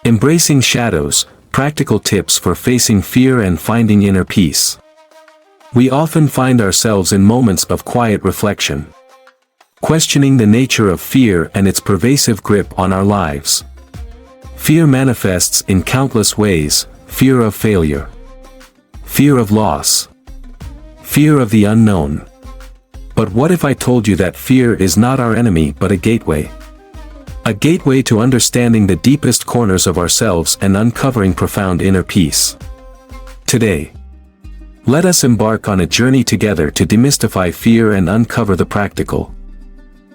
Embracing shadows, practical tips for facing fear and finding inner peace. We often find ourselves in moments of quiet reflection, questioning the nature of fear and its pervasive grip on our lives. Fear manifests in countless ways: fear of failure, fear of loss, fear of the unknown. But what if I told you that fear is not our enemy but a gateway? A gateway to understanding the deepest corners of ourselves and uncovering profound inner peace. Today, let us embark on a journey together to demystify fear and uncover the practical,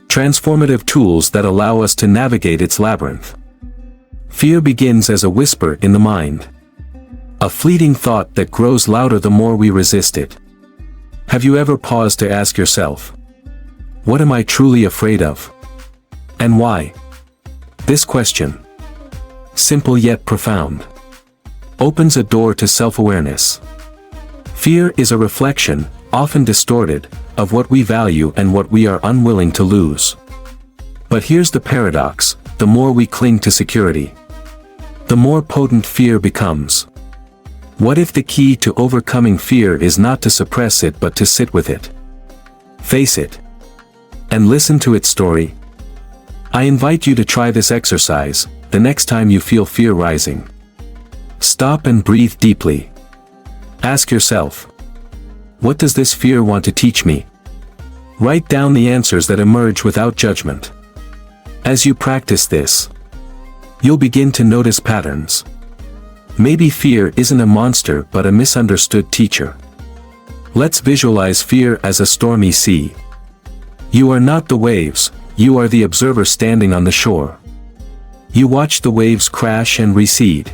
transformative tools that allow us to navigate its labyrinth. Fear begins as a whisper in the mind, a fleeting thought that grows louder the more we resist it. Have you ever paused to ask yourself, what am I truly afraid of? And why? This question, simple yet profound, opens a door to self-awareness. Fear is a reflection, often distorted, of what we value and what we are unwilling to lose. But here's the paradox: the more we cling to security, the more potent fear becomes. What if the key to overcoming fear is not to suppress it but to sit with it, face it, and listen to its story? I invite you to try this exercise the next time you feel fear rising. Stop and breathe deeply. Ask yourself, what does this fear want to teach me? Write down the answers that emerge without judgment. As you practice this, you'll begin to notice patterns. Maybe fear isn't a monster but a misunderstood teacher. Let's visualize fear as a stormy sea. You are not the waves, you are the observer standing on the shore. You watch the waves crash and recede.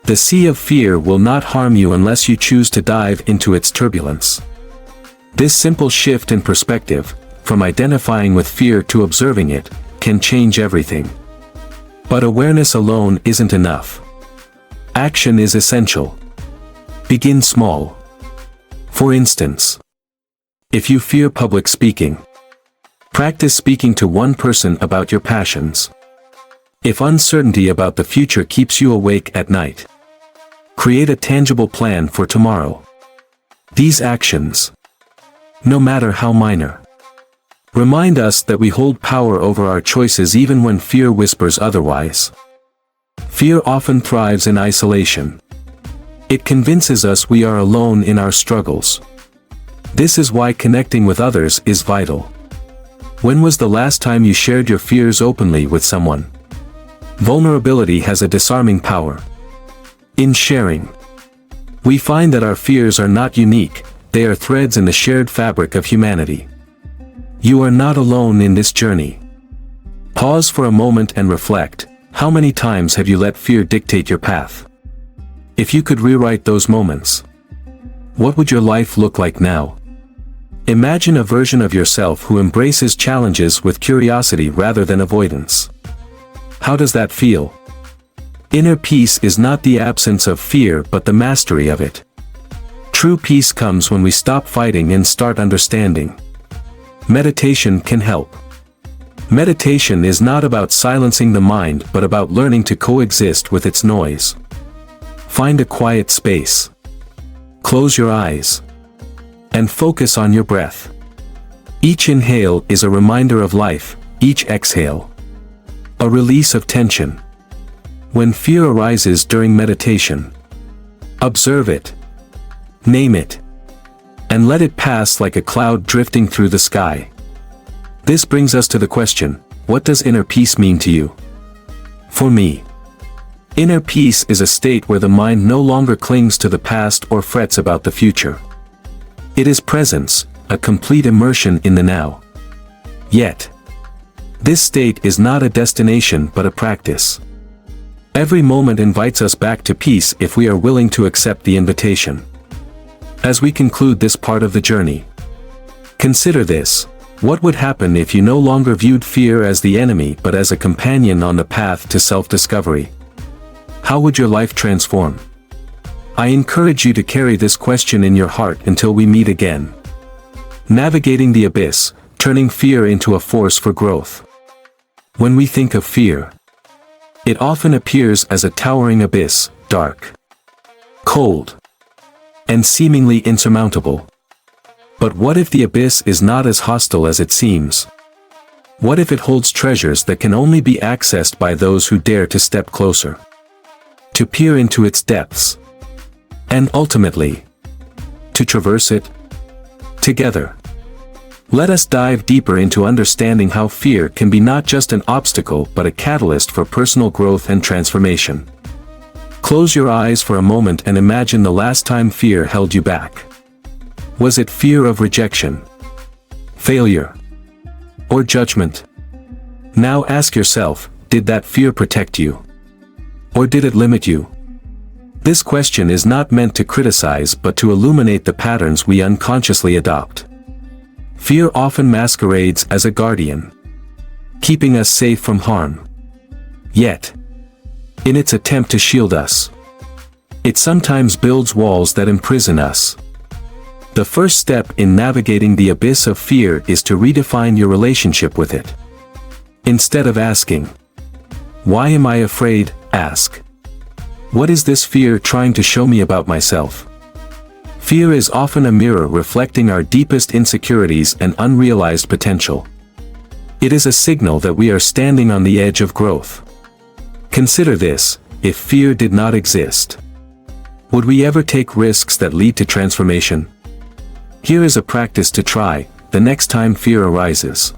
The sea of fear will not harm you unless you choose to dive into its turbulence. This simple shift in perspective, from identifying with fear to observing it, can change everything. But awareness alone isn't enough. Action is essential. Begin small. For instance, if you fear public speaking, practice speaking to one person about your passions. If uncertainty about the future keeps you awake at night, create a tangible plan for tomorrow. These actions, no matter how minor, remind us that we hold power over our choices even when fear whispers otherwise. Fear often thrives in isolation. It convinces us we are alone in our struggles. This is why connecting with others is vital. When was the last time you shared your fears openly with someone? Vulnerability has a disarming power. In sharing, we find that our fears are not unique, they are threads in the shared fabric of humanity. You are not alone in this journey. Pause for a moment and reflect. How many times have you let fear dictate your path? If you could rewrite those moments, what would your life look like now? Imagine a version of yourself who embraces challenges with curiosity rather than avoidance. How does that feel? Inner peace is not the absence of fear but the mastery of it. True peace comes when we stop fighting and start understanding. Meditation can help. Meditation is not about silencing the mind but about learning to coexist with its noise. Find a quiet space. Close your eyes. And focus on your breath. Each inhale is a reminder of life, each exhale a release of tension. When fear arises during meditation, observe it, name it, and let it pass like a cloud drifting through the sky. This brings us to the question, what does inner peace mean to you? For me, inner peace is a state where the mind no longer clings to the past or frets about the future. It is presence, a complete immersion in the now. Yet, this state is not a destination but a practice. Every moment invites us back to peace if we are willing to accept the invitation. As we conclude this part of the journey, consider this: what would happen if you no longer viewed fear as the enemy but as a companion on the path to self-discovery? How would your life transform? I encourage you to carry this question in your heart until we meet again. Navigating the abyss, turning fear into a force for growth. When we think of fear, It often appears as a towering abyss, dark, cold, and seemingly insurmountable. But what if the abyss is not as hostile as it seems? What if it holds treasures that can only be accessed by those who dare to step closer, to peer into its depths, and ultimately, to traverse it together? Let us dive deeper into understanding how fear can be not just an obstacle but a catalyst for personal growth and transformation. Close your eyes for a moment and imagine the last time fear held you back. Was it fear of rejection, failure, or judgment? Now ask yourself, did that fear protect you? Or did it limit you? This question is not meant to criticize but to illuminate the patterns we unconsciously adopt. Fear often masquerades as a guardian, keeping us safe from harm. Yet, in its attempt to shield us, it sometimes builds walls that imprison us. The first step in navigating the abyss of fear is to redefine your relationship with it. Instead of asking, "Why am I afraid?" ask, "What is this fear trying to show me about myself?" Fear is often a mirror reflecting our deepest insecurities and unrealized potential. It is a signal that we are standing on the edge of growth. Consider this: if fear did not exist, would we ever take risks that lead to transformation? Here is a practice to try the next time fear arises.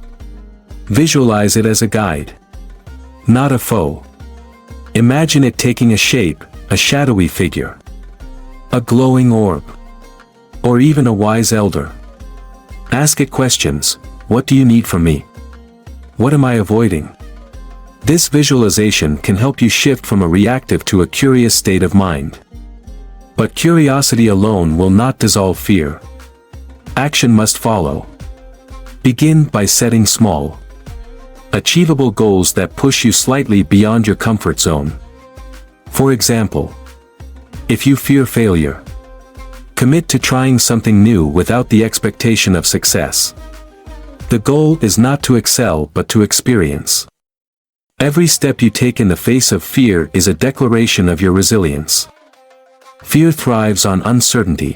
Visualize it as a guide, not a foe. Imagine it taking a shape, a shadowy figure, a glowing orb, or even a wise elder. Ask it questions: what do you need from me? What am I avoiding? This visualization can help you shift from a reactive to a curious state of mind. But curiosity alone will not dissolve fear. Action must follow. Begin by setting small, achievable goals that push you slightly beyond your comfort zone. For example, if you fear failure, commit to trying something new without the expectation of success. The goal is not to excel but to experience. Every step you take in the face of fear is a declaration of your resilience. Fear thrives on uncertainty.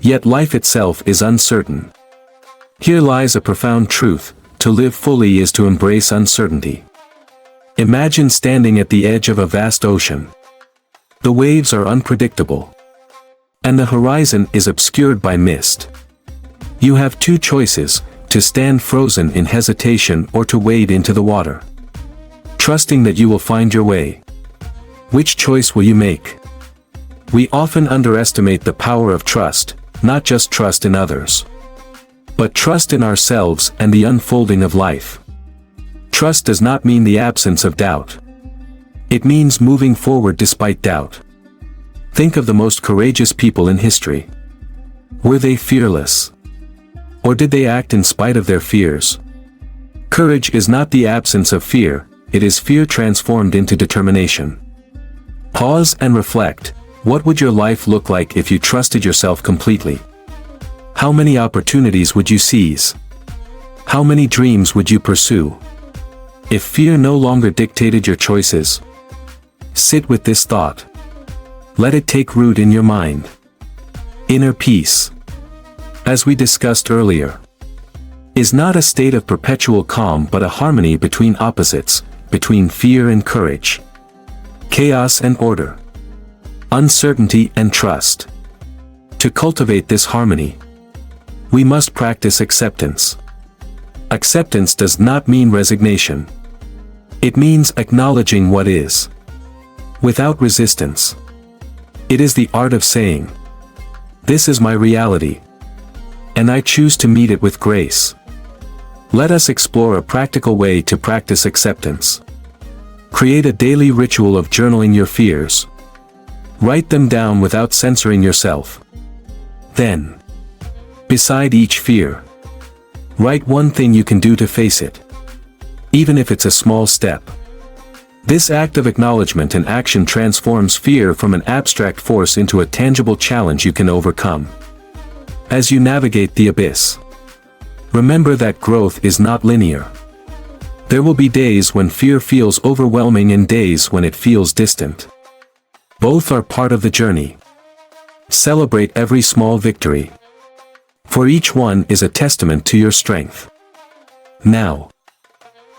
Yet life itself is uncertain. Here lies a profound truth: to live fully is to embrace uncertainty. Imagine standing at the edge of a vast ocean. The waves are unpredictable, and the horizon is obscured by mist. You have two choices: to stand frozen in hesitation or to wade into the water, trusting that you will find your way. Which choice will you make? We often underestimate the power of trust, not just trust in others, but trust in ourselves and the unfolding of life. Trust does not mean the absence of doubt. It means moving forward despite doubt. Think of the most courageous people in history. Were they fearless? Or did they act in spite of their fears? Courage is not the absence of fear, it is fear transformed into determination. Pause and reflect. What would your life look like if you trusted yourself completely? How many opportunities would you seize? How many dreams would you pursue? If fear no longer dictated your choices, sit with this thought. Let it take root in your mind. Inner peace, as we discussed earlier, is not a state of perpetual calm but a harmony between opposites, between fear and courage, chaos and order, uncertainty and trust. To cultivate this harmony, we must practice acceptance. Acceptance does not mean resignation. It means acknowledging what is, without resistance. It is the art of saying, "This is my reality, and I choose to meet it with grace." Let us explore a practical way to practice acceptance. Create a daily ritual of journaling your fears. Write them down without censoring yourself. Then, beside each fear, write one thing you can do to face it, even if it's a small step. This act of acknowledgement and action transforms fear from an abstract force into a tangible challenge you can overcome. As you navigate the abyss, remember that growth is not linear. There will be days when fear feels overwhelming and days when it feels distant. Both are part of the journey. Celebrate every small victory. For each one is a testament to your strength. Now,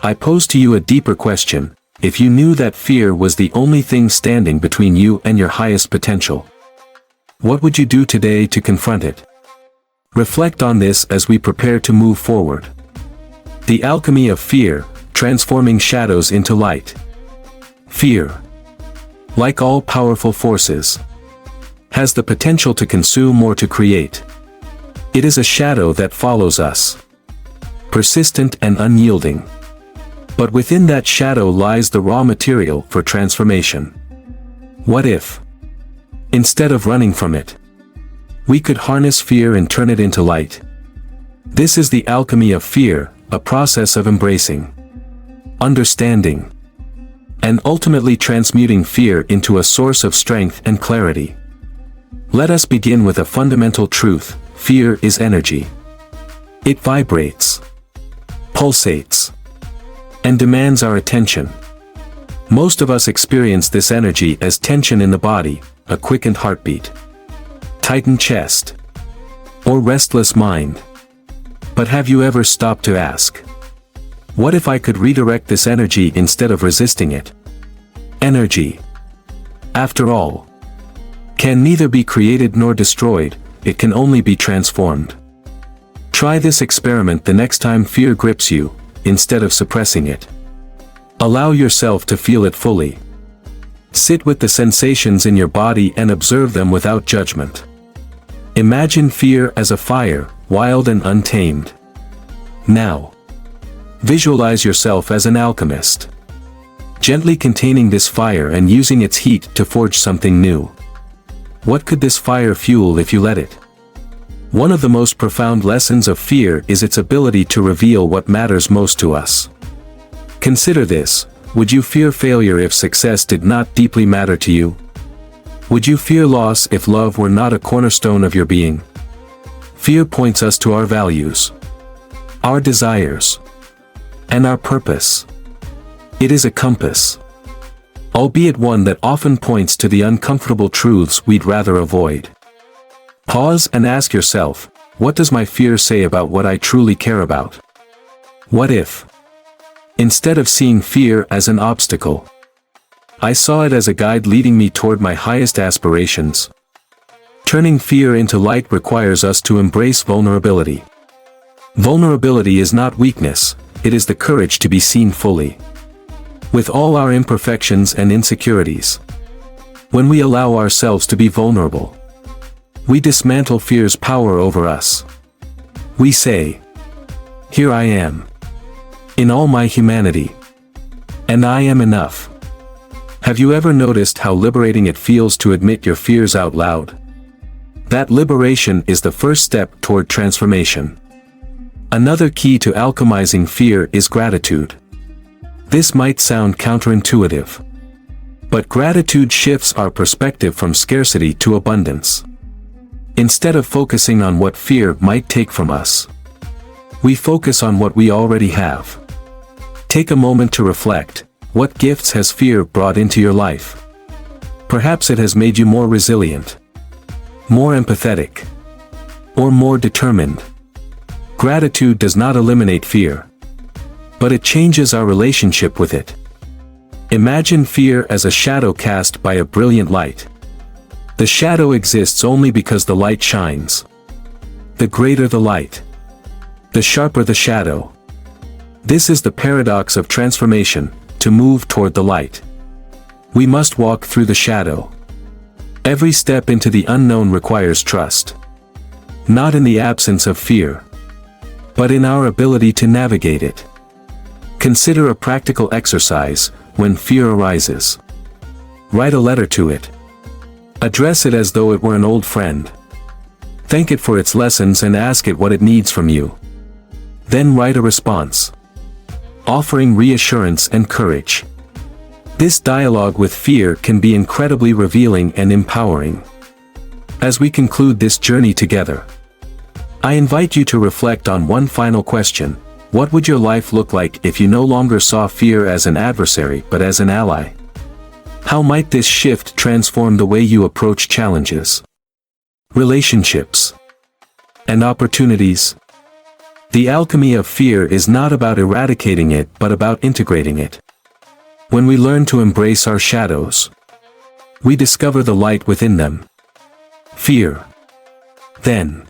I pose to you a deeper question: if you knew that fear was the only thing standing between you and your highest potential, what would you do today to confront it? Reflect on this as we prepare to move forward. The alchemy of fear, transforming shadows into light. Fear, like all powerful forces, has the potential to consume or to create. It is a shadow that follows us, persistent and unyielding. But within that shadow lies the raw material for transformation. What if, instead of running from it, we could harness fear and turn it into light? This is the alchemy of fear, a process of embracing, understanding, and ultimately transmuting fear into a source of strength and clarity. Let us begin with a fundamental truth: fear is energy. It vibrates, pulsates, and demands our attention. Most of us experience this energy as tension in the body, a quickened heartbeat, tightened chest, or restless mind. But have you ever stopped to ask, what if I could redirect this energy instead of resisting it? Energy, after all, can neither be created nor destroyed, it can only be transformed. Try this experiment the next time fear grips you. Instead of suppressing it, allow yourself to feel it fully. Sit with the sensations in your body and observe them without judgment. Imagine fear as a fire, wild and untamed. Now, visualize yourself as an alchemist, gently containing this fire and using its heat to forge something new. What could this fire fuel if you let it? One of the most profound lessons of fear is its ability to reveal what matters most to us. Consider this: would you fear failure if success did not deeply matter to you? Would you fear loss if love were not a cornerstone of your being? Fear points us to our values, our desires, and our purpose. It is a compass, albeit one that often points to the uncomfortable truths we'd rather avoid. Pause and ask yourself, what does my fear say about what I truly care about? What if, instead of seeing fear as an obstacle, I saw it as a guide leading me toward my highest aspirations? Turning fear into light requires us to embrace vulnerability. Vulnerability is not weakness, it is the courage to be seen fully, with all our imperfections and insecurities. When we allow ourselves to be vulnerable, we dismantle fear's power over us. We say, "Here I am, in all my humanity, and I am enough." Have you ever noticed how liberating it feels to admit your fears out loud? That liberation is the first step toward transformation. Another key to alchemizing fear is gratitude. This might sound counterintuitive, but gratitude shifts our perspective from scarcity to abundance. Instead of focusing on what fear might take from us, we focus on what we already have. Take a moment to reflect: what gifts has fear brought into your life? Perhaps it has made you more resilient, more empathetic, or more determined. Gratitude does not eliminate fear, but it changes our relationship with it. Imagine fear as a shadow cast by a brilliant light. The shadow exists only because the light shines. The greater the light, the sharper the shadow. This is the paradox of transformation: to move toward the light, we must walk through the shadow. Every step into the unknown requires trust, not in the absence of fear, but in our ability to navigate it. Consider a practical exercise: when fear arises, write a letter to it. Address it as though it were an old friend. Thank it for its lessons and ask it what it needs from you. Then write a response, offering reassurance and courage. This dialogue with fear can be incredibly revealing and empowering. As we conclude this journey together, I invite you to reflect on one final question: What would your life look like if you no longer saw fear as an adversary but as an ally? How might this shift transform the way you approach challenges, relationships, and opportunities? The alchemy of fear is not about eradicating it but about integrating it. When we learn to embrace our shadows, we discover the light within them. Fear, then,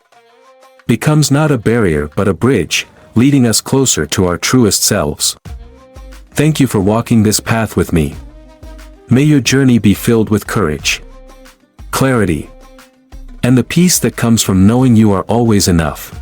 becomes not a barrier but a bridge, leading us closer to our truest selves. Thank you for walking this path with me. May your journey be filled with courage, clarity, and the peace that comes from knowing you are always enough.